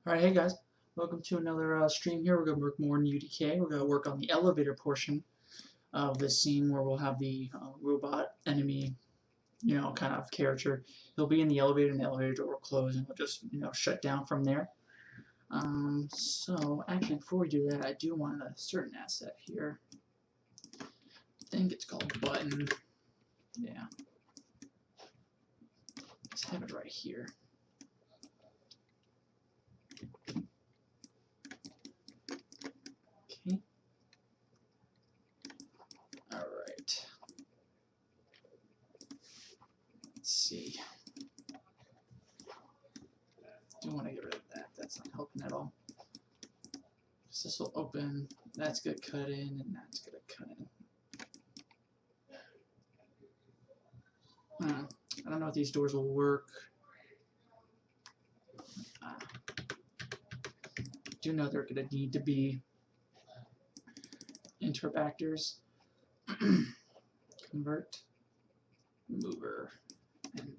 Alright, hey guys, welcome to another stream here. We're going to work more in UDK. We're going to work on the elevator portion of this scene where we'll have the robot enemy, kind of character. He'll be in the elevator and the elevator door will close and it'll just, shut down from there. So, actually, before we do that, I do want a certain asset here. I think it's called button. Yeah. Let's have it right here. Okay. Alright. Let's see. I do want to get rid of that. That's not helping at all. So this will open. That's going to cut in, and that's going to cut in. I don't know if these doors will work. I do know they're going to need to be interactors. Convert. Mover. And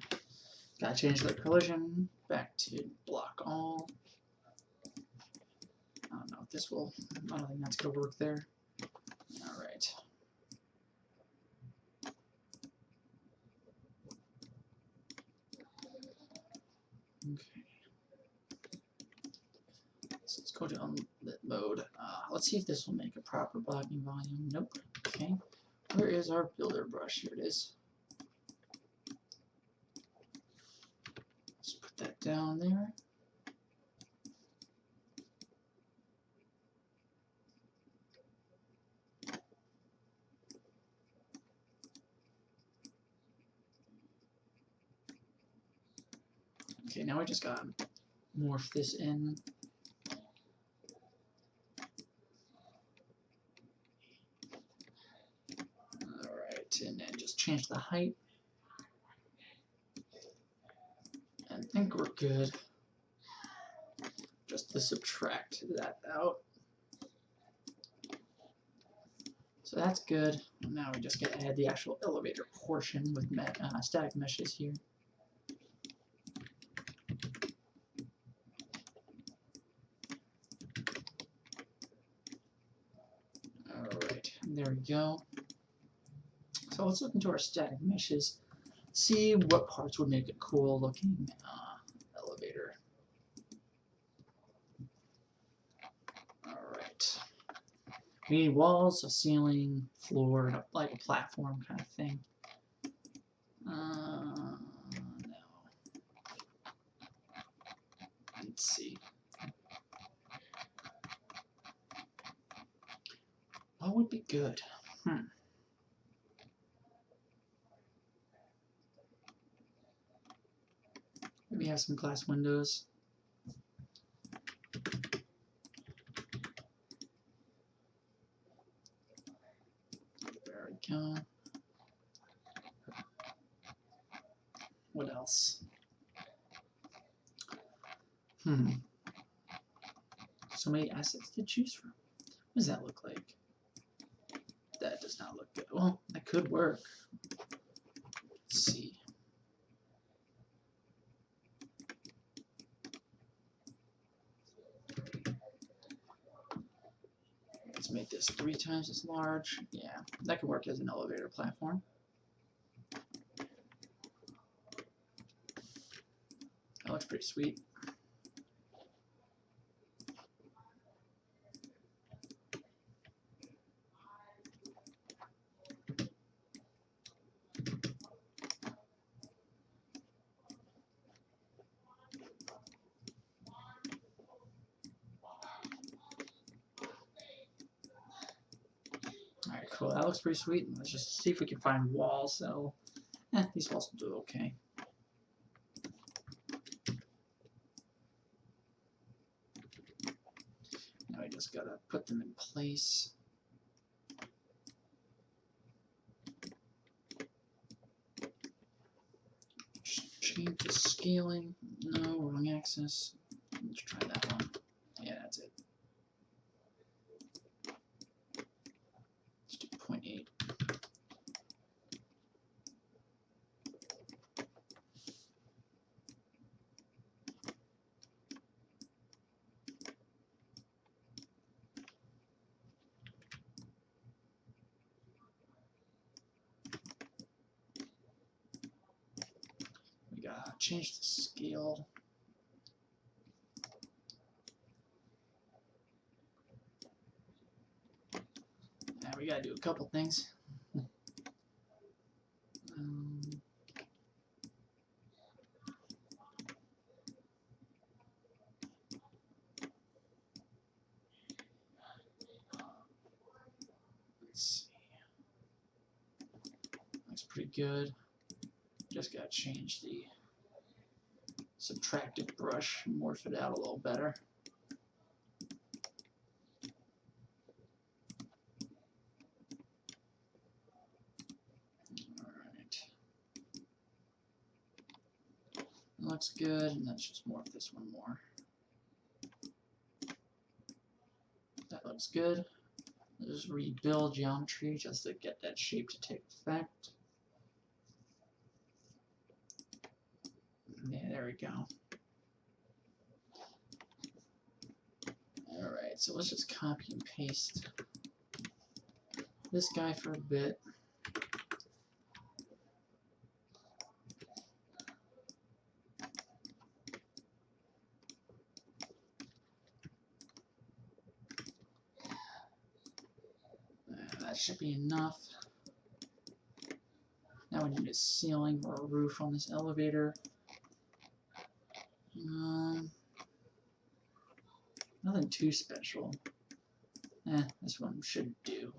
gotta change the collision back to block all. I don't know if this will. I don't think that's gonna work there. All right. Okay. So let's go to unlit mode. Let's see if this will make a proper blocking volume. Nope. Okay. Where is our builder brush? Here it is. Let's put that down there. Okay, now we just gotta morph this in. Alright, and then just change the height. And I think we're good. Just to subtract that out. So that's good. Now we just gotta add the actual elevator portion with static meshes here. Alright, there we go. So let's look into our static meshes, see what parts would make a cool looking elevator. Alright. We need walls, a ceiling, floor, like a platform kind of thing. No. Let's see. What would be good? Maybe have some glass windows. There we go. What else? So many assets to choose from. What does that look like? That does not look good. Well, that could work. Let's see. Let's make this 3 times as large. Yeah, that could work as an elevator platform. That looks pretty sweet. Alright, cool. That looks pretty sweet. Let's just see if we can find walls. So, these walls will do okay. Now we just gotta put them in place. Change the scaling. No, wrong axis. Let's try that one. Yeah, that's it. Let's do 0.8. change the scale. Yeah, we gotta do a couple things. Let's see. Looks pretty good. Just gotta change the subtractive brush, morph it out a little better. Looks good, and let's just morph this one more. That looks good. Let's just rebuild geometry just to get that shape to take effect. Yeah, there we go. Alright, so let's just copy and paste this guy for a bit. That should be enough. Now we need a ceiling or a roof on this elevator. Nothing too special. This one should do.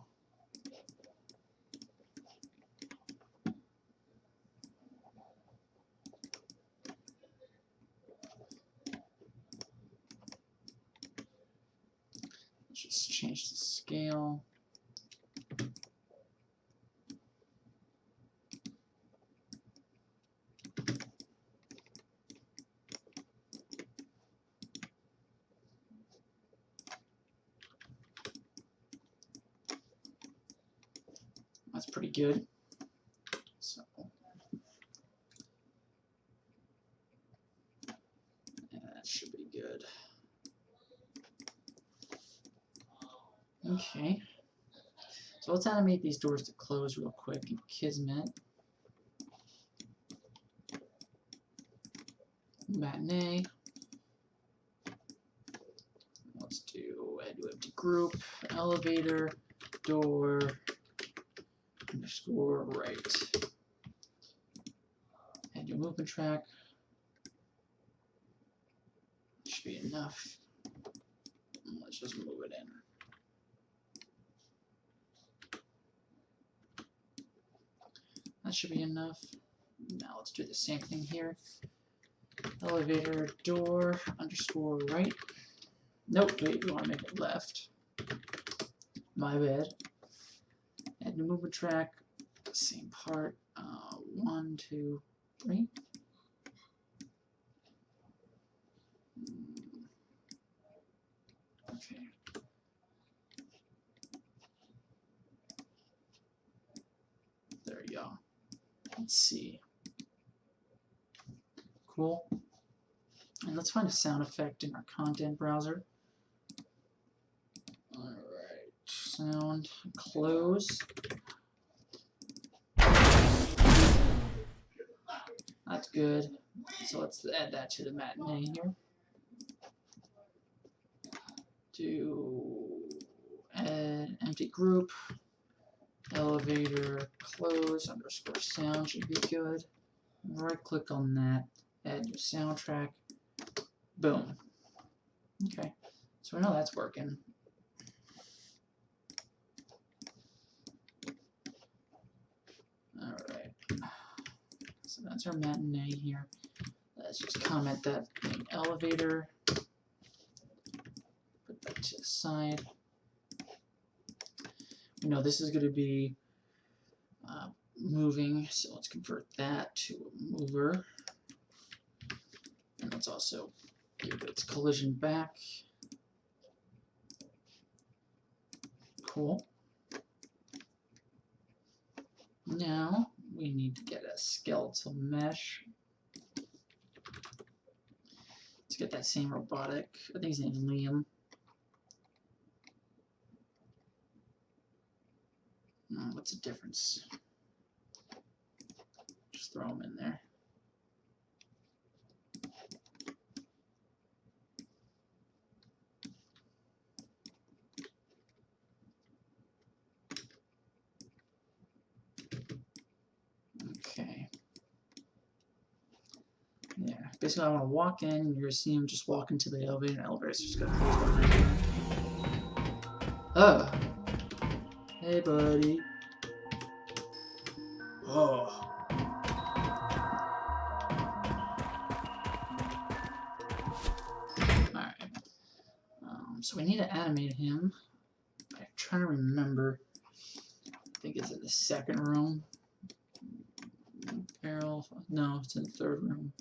Let's just change the scale. That's pretty good. So, yeah, that should be good. Okay. So let's animate these doors to close real quick in Kismet. Matinee. Let's do empty group, elevator, door, underscore right. Add your movement track. Should be enough. Let's just move it in. That should be enough. Now let's do the same thing here. Elevator, door, underscore right. Nope, wait, we want to make it left. My bad. Add new movement track. Same part. 1, 2, 3. Okay. There you go. Let's see. Cool. And let's find a sound effect in our content browser. Alright, sound, close. That's good. So let's add that to the matinee here. Do add empty group, elevator, close, underscore sound should be good. Right click on that, add your soundtrack. Boom. Okay, so we know that's working. Alright, so that's our matinee here. Let's just comment that in elevator. Put that to the side. We know this is going to be moving, so let's convert that to a mover. And let's also give its collision back. Cool. Now we need to get a skeletal mesh. Let's get that same robotic. I think his name's Liam. What's the difference? Just throw him in there. basically I want to walk in, and you're going to see him just walk into the elevator, and the elevator's just going to close behind him. Hey buddy. Oh. Alright. So we need to animate him. I'm trying to remember. I think it's in the second room. Barrel. No, it's in the third room.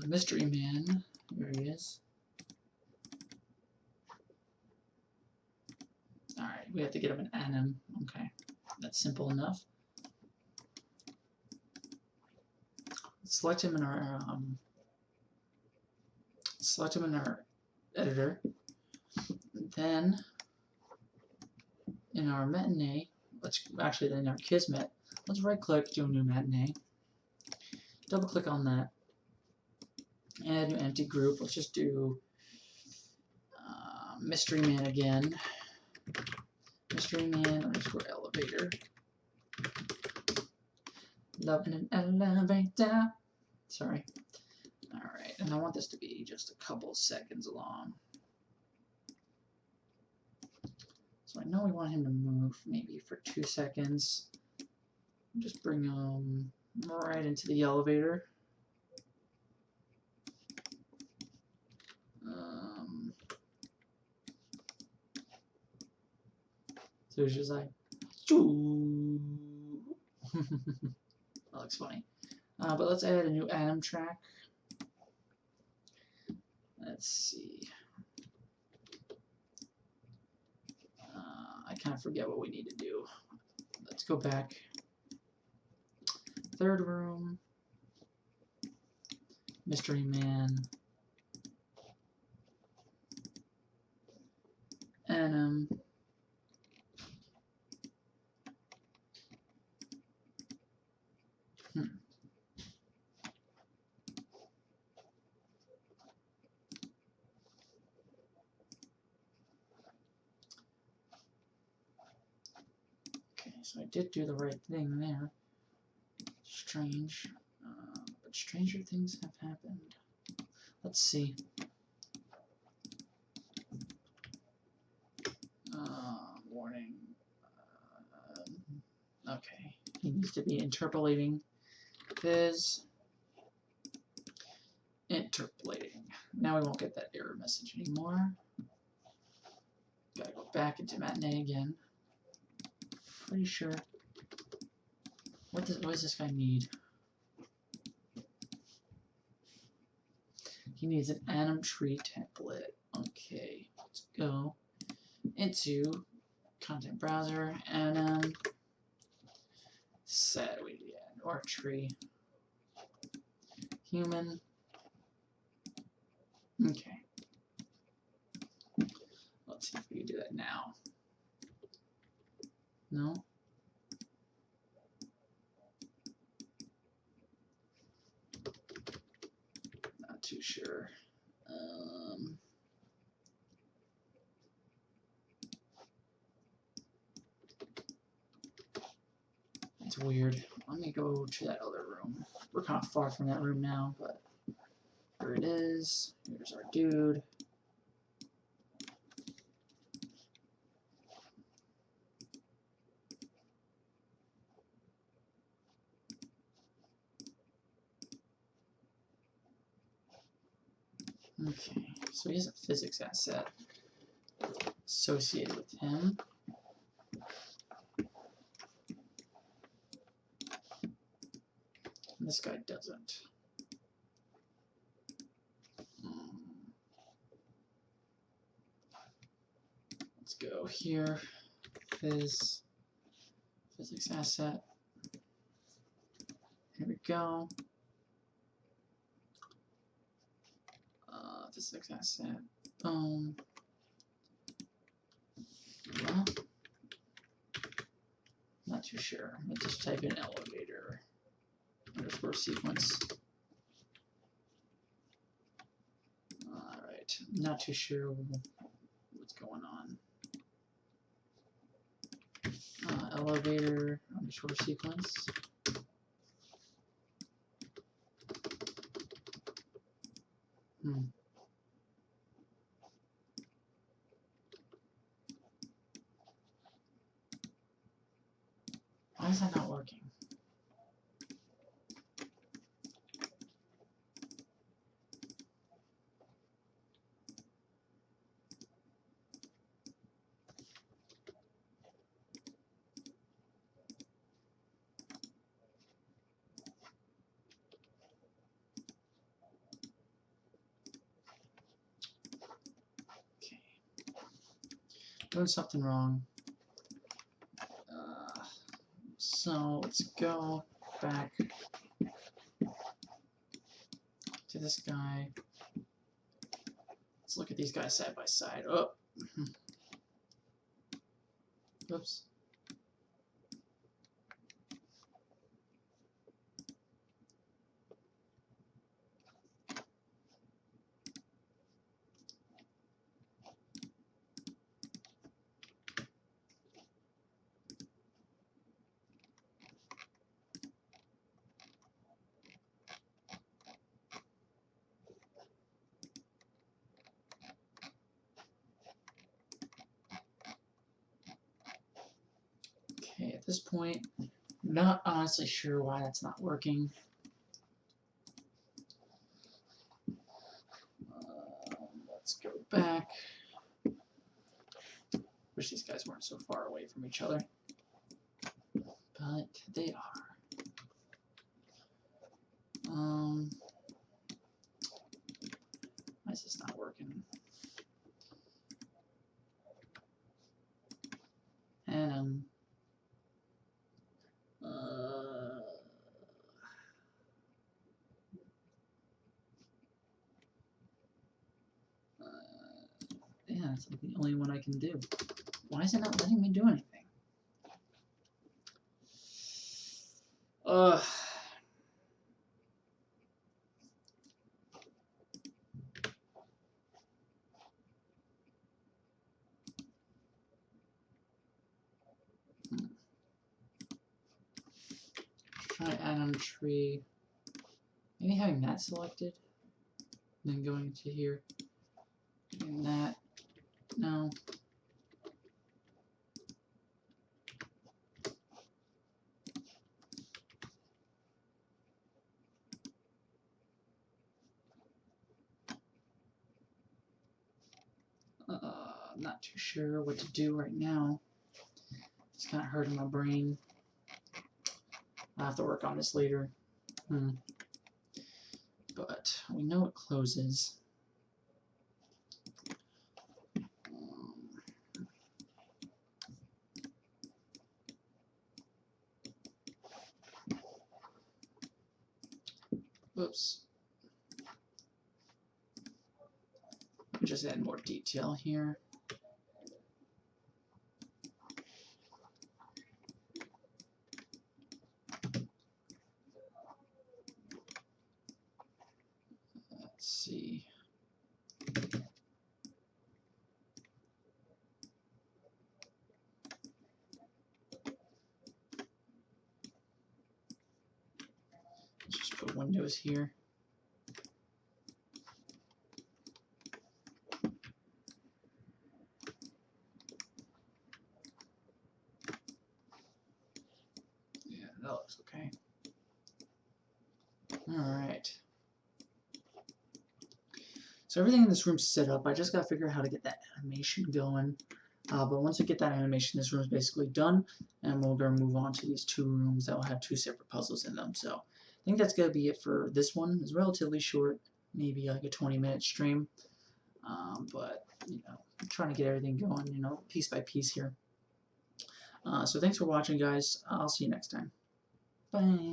Mystery Man. There he is. Alright, we have to get him an anim. Okay, that's simple enough. Select him in our editor. Then in our matinee, in our kismet, let's right click, do a new matinee. Double click on that. Add new empty group. Let's just do Mystery Man again. Mystery Man _ elevator. Loving an elevator. Sorry. Alright, and I want this to be just a couple seconds long. So I know we want him to move maybe for 2 seconds. Just bring him right into the elevator. So it's just like, that looks funny. But let's add a new anim track. Let's see. I kind of forget what we need to do. Let's go back. Third room. Mystery Man. Anim. So I did do the right thing there. Strange. But stranger things have happened. Let's see. Warning. Okay. He needs to be interpolating his interpolating. Now we won't get that error message anymore. Gotta go back into matinee again. Pretty sure. What does this guy need? He needs an anim tree template. Okay, let's go into content browser, anim, set or tree, human. Okay. Let's see if we can do that now. No? Not too sure. It's weird. Let me go to that other room. We're kind of far from that room now, but here it is. Here's our dude. Okay, so he has a physics asset associated with him. And this guy doesn't. Let's go here. Physics asset. Here we go. Physics asset. Well, not too sure. Let's just type in elevator _ sequence. Alright, not too sure what's going on. Elevator _ sequence. Why is that not working? Okay. Doing something wrong. So let's go back to this guy. Let's look at these guys side by side. Oh, oops. Okay, at this point, not honestly sure why that's not working. Let's go back. Wish these guys weren't so far away from each other, but they are. Why is this not working? And yeah, that's like the only one I can do. Why is it not letting me do anything? Try add on tree. Maybe having that selected, and then going to here, and that. No. Not too sure what to do right now. It's kind of hurting my brain. I'll have to work on this later. But we know it closes. Whoops. Just add more detail here. Let's see. Let's just put windows here. Yeah, that looks okay. Alright. So everything in this room's set up. I just gotta figure out how to get that animation going. But once we get that animation, this room's basically done, and we're gonna move on to these two rooms that will have two separate puzzles in them. So I think that's gonna be it for this one. It's relatively short, maybe like a 20-minute stream. But you know, I'm trying to get everything going, you know, piece by piece here. So thanks for watching, guys. I'll see you next time. Bye.